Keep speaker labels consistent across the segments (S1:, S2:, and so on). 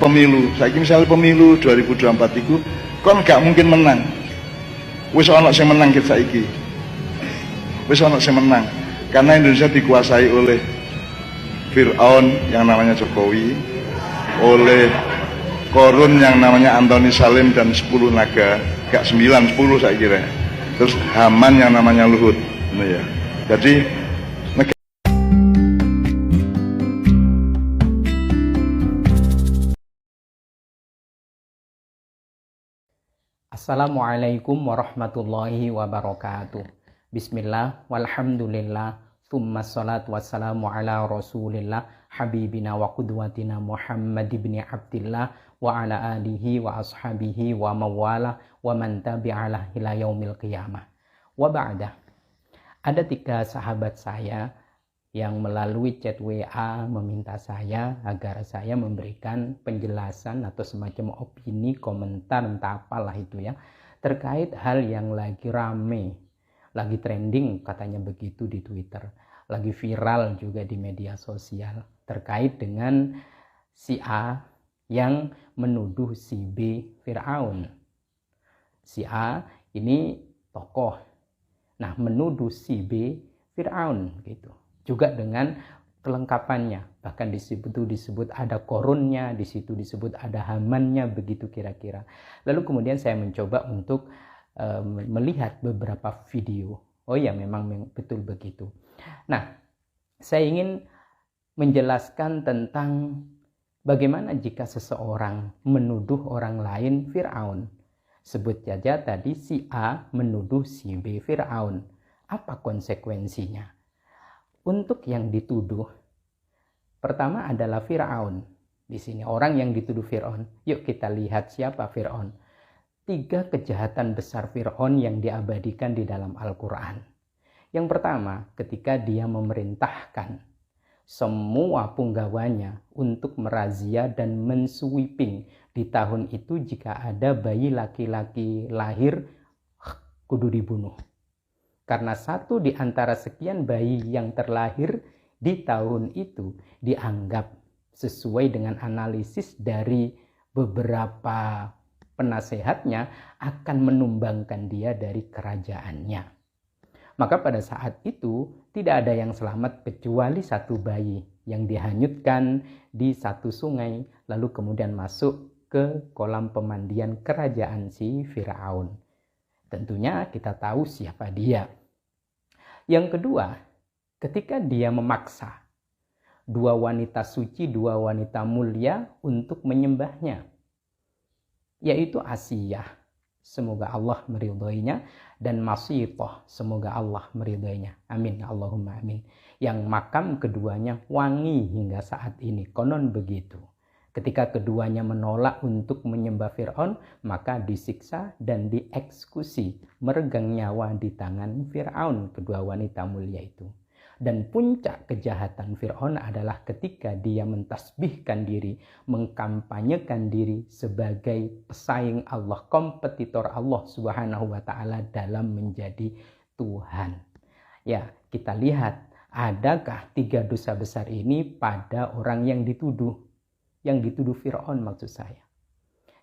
S1: Pemilu, saiki misalnya pemilu 2024 itu kon gak mungkin menang. Wis ana sing menang kita saiki. Wis ana sing menang. Karena Indonesia dikuasai oleh Fir'aun yang namanya Jokowi, oleh Korun yang namanya Antoni Salim dan 10 naga, gak 9, 10 saya kira. Terus Haman yang namanya Luhut. Nah, ya. Jadi
S2: Assalamualaikum warahmatullahi wabarakatuh. Bismillah, walhamdulillah, thumma salatu wassalamu ala rasulillah, habibina wa qudwatina Muhammad ibn Abdillah, wa ala alihi wa ashabihi wa mawala, wa man tabi'alah ila yaumil qiyamah. Wa ba'dah, ada 3 sahabat saya yang melalui chat WA meminta saya agar saya memberikan penjelasan atau semacam opini, komentar, entah apalah itu ya, terkait hal yang lagi rame, lagi trending katanya begitu di Twitter, lagi viral juga di media sosial, terkait dengan si A yang menuduh si B Fir'aun. Si A ini tokoh, nah menuduh si B Fir'aun gitu. Juga dengan kelengkapannya, bahkan disebut ada korunnya, di situ disebut ada Hamannya, begitu kira-kira. Lalu kemudian saya mencoba untuk melihat beberapa video. Oh ya, memang betul begitu. Nah, saya ingin menjelaskan tentang bagaimana jika seseorang menuduh orang lain Fir'aun. Sebut saja tadi si A menuduh si B Fir'aun. Apa konsekuensinya? Untuk yang dituduh, pertama adalah Fir'aun. Di sini orang yang dituduh Fir'aun. Yuk kita lihat siapa Fir'aun. 3 kejahatan besar Fir'aun yang diabadikan di dalam Al-Quran. Yang pertama, ketika dia memerintahkan semua punggawanya untuk merazia dan mensweeping di tahun itu, jika ada bayi laki-laki lahir, kudu dibunuh. Karena 1 di antara sekian bayi yang terlahir di tahun itu dianggap sesuai dengan analisis dari beberapa penasehatnya akan menumbangkan dia dari kerajaannya. Maka pada saat itu tidak ada yang selamat kecuali 1 bayi yang dihanyutkan di 1 sungai lalu kemudian masuk ke kolam pemandian kerajaan si Fir'aun. Tentunya kita tahu siapa dia. Yang kedua, ketika dia memaksa 2 wanita suci, 2 wanita mulia untuk menyembahnya, yaitu Asiyah, semoga Allah meridhoinya, dan Masitoh, semoga Allah meridhoinya. Amin, Allahumma amin. Yang makam keduanya wangi hingga saat ini, konon begitu. Ketika keduanya menolak untuk menyembah Fir'aun, maka disiksa dan dieksekusi, meregang nyawa di tangan Fir'aun, kedua wanita mulia itu. Dan puncak kejahatan Fir'aun adalah ketika dia mentasbihkan diri, mengkampanyekan diri sebagai pesaing Allah, kompetitor Allah Subhanahu wa ta'ala dalam menjadi Tuhan. Ya, kita lihat, adakah 3 dosa besar ini pada orang yang dituduh? Yang dituduh Fir'aun maksud saya.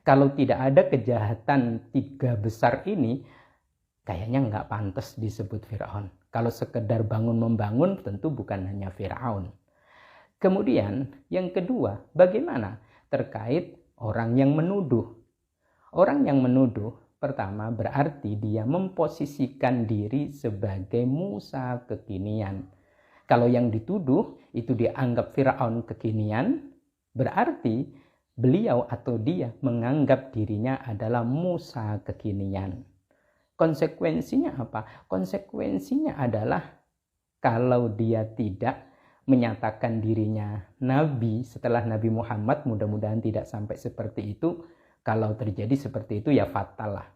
S2: Kalau tidak ada kejahatan 3 besar ini, kayaknya nggak pantas disebut Fir'aun. Kalau sekedar bangun-membangun, tentu bukan hanya Fir'aun. Kemudian yang kedua, bagaimana terkait orang yang menuduh? Orang yang menuduh, pertama berarti dia memposisikan diri sebagai Musa kekinian. Kalau yang dituduh itu dianggap Fir'aun kekinian, berarti beliau atau dia menganggap dirinya adalah Musa kekinian. Konsekuensinya apa? Konsekuensinya adalah kalau dia tidak menyatakan dirinya Nabi setelah Nabi Muhammad, mudah-mudahan tidak sampai seperti itu. Kalau terjadi seperti itu ya fatal lah.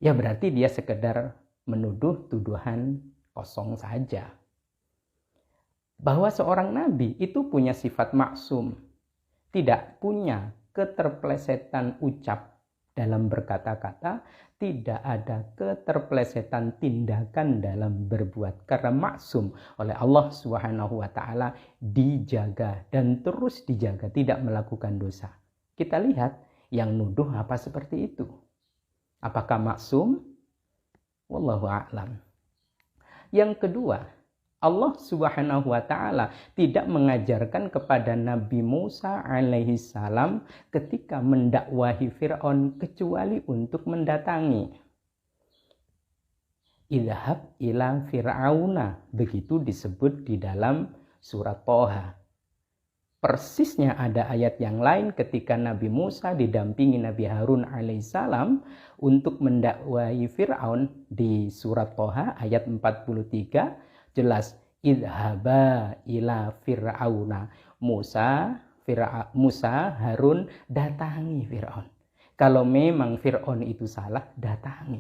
S2: Ya berarti dia sekedar menuduh tuduhan kosong saja. Bahwa seorang nabi itu punya sifat maksum, tidak punya keterpelesetan ucap, dalam berkata-kata, tidak ada keterpelesetan tindakan dalam berbuat, karena maksum oleh Allah Subhanahu wa taala, dijaga dan terus dijaga tidak melakukan dosa. Kita lihat yang nuduh apa seperti itu. Apakah maksum? Wallahu a'lam. Yang kedua, Allah Subhanahu wa taala tidak mengajarkan kepada Nabi Musa alaihi salam ketika mendakwahi Firaun kecuali untuk mendatangi. Idhab ila fir'auna, begitu disebut di dalam surat Thaha. Persisnya ada ayat yang lain ketika Nabi Musa didampingi Nabi Harun alaihissalam untuk mendakwahi Fir'aun di surat Thaha ayat 43, jelas idhaba ila fir'auna, Musa Harun datangi Fir'aun. Kalau memang Fir'aun itu salah, datangi.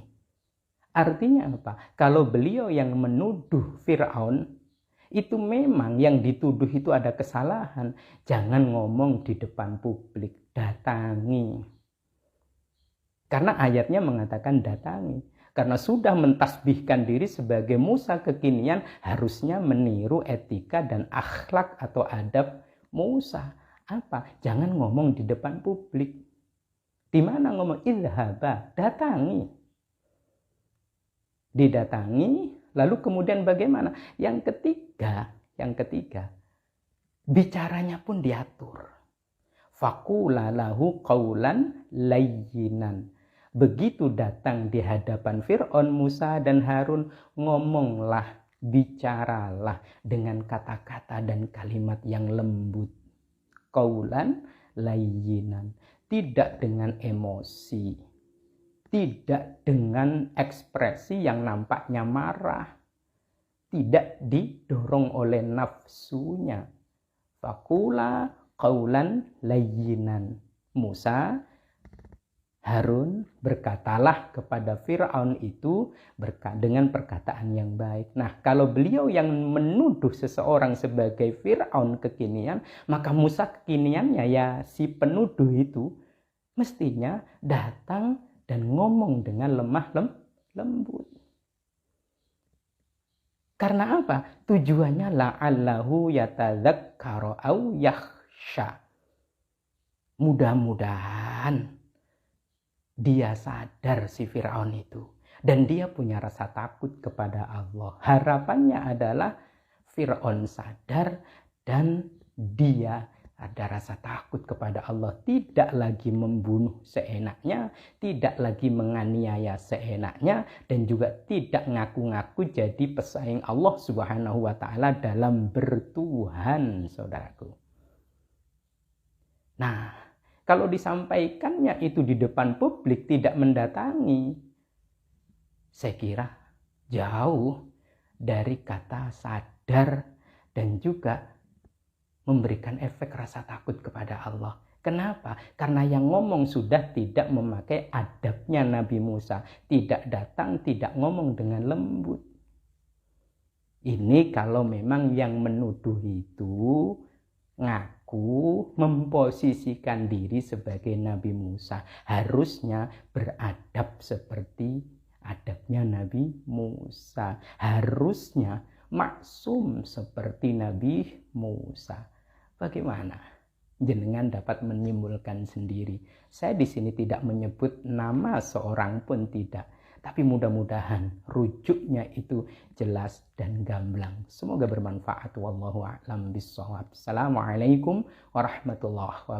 S2: Artinya apa? Kalau beliau yang menuduh Fir'aun, itu memang yang dituduh itu ada kesalahan, jangan ngomong di depan publik, datangi. Karena ayatnya mengatakan datangi. Karena sudah mentasbihkan diri sebagai Musa kekinian, harusnya meniru etika dan akhlak atau adab Musa. Apa? Jangan ngomong di depan publik. Di mana ngomong? Idhaba, datangi. Didatangi, lalu kemudian bagaimana? Yang ketiga, bicaranya pun diatur. Faqula lahu qawlan layyinan. Begitu datang di hadapan Fir'aun, Musa dan Harun, ngomonglah, bicaralah dengan kata-kata dan kalimat yang lembut. Qaulan layyinan, tidak dengan emosi, tidak dengan ekspresi yang nampaknya marah, tidak didorong oleh nafsunya. Faqula qaulan layyinan. Musa, Harun, berkatalah kepada Fir'aun itu dengan perkataan yang baik. Nah, kalau beliau yang menuduh seseorang sebagai Fir'aun kekinian, maka Musa kekiniannya ya si penuduh itu mestinya datang dan ngomong dengan lemah lembut. Karena apa? Tujuannya la'allahu yatadzakkaru au yakhsha. Mudah-mudahan dia sadar si Fir'aun itu. Dan dia punya rasa takut kepada Allah. Harapannya adalah Fir'aun sadar dan dia ada rasa takut kepada Allah. Tidak lagi membunuh seenaknya, tidak lagi menganiaya seenaknya, dan juga tidak ngaku-ngaku jadi pesaing Allah Subhanahu wa ta'ala dalam bertuhan, saudaraku. Nah, kalau disampaikannya itu di depan publik, tidak mendatangi, saya kira jauh dari kata sadar dan juga memberikan efek rasa takut kepada Allah. Kenapa? Karena yang ngomong sudah tidak memakai adabnya Nabi Musa. Tidak datang, tidak ngomong dengan lembut. Ini kalau memang yang menuduh itu ngaku memposisikan diri sebagai Nabi Musa, harusnya beradab seperti adabnya Nabi Musa, harusnya maksum seperti Nabi Musa. Bagaimana jenengan dapat menyimpulkan sendiri? Saya di sini tidak menyebut nama seorang pun, tidak. Tapi mudah-mudahan rujuknya itu jelas dan gamblang. Semoga bermanfaat. Wallahu a'lam bishawab. Assalamualaikum warahmatullahi wabarakatuh.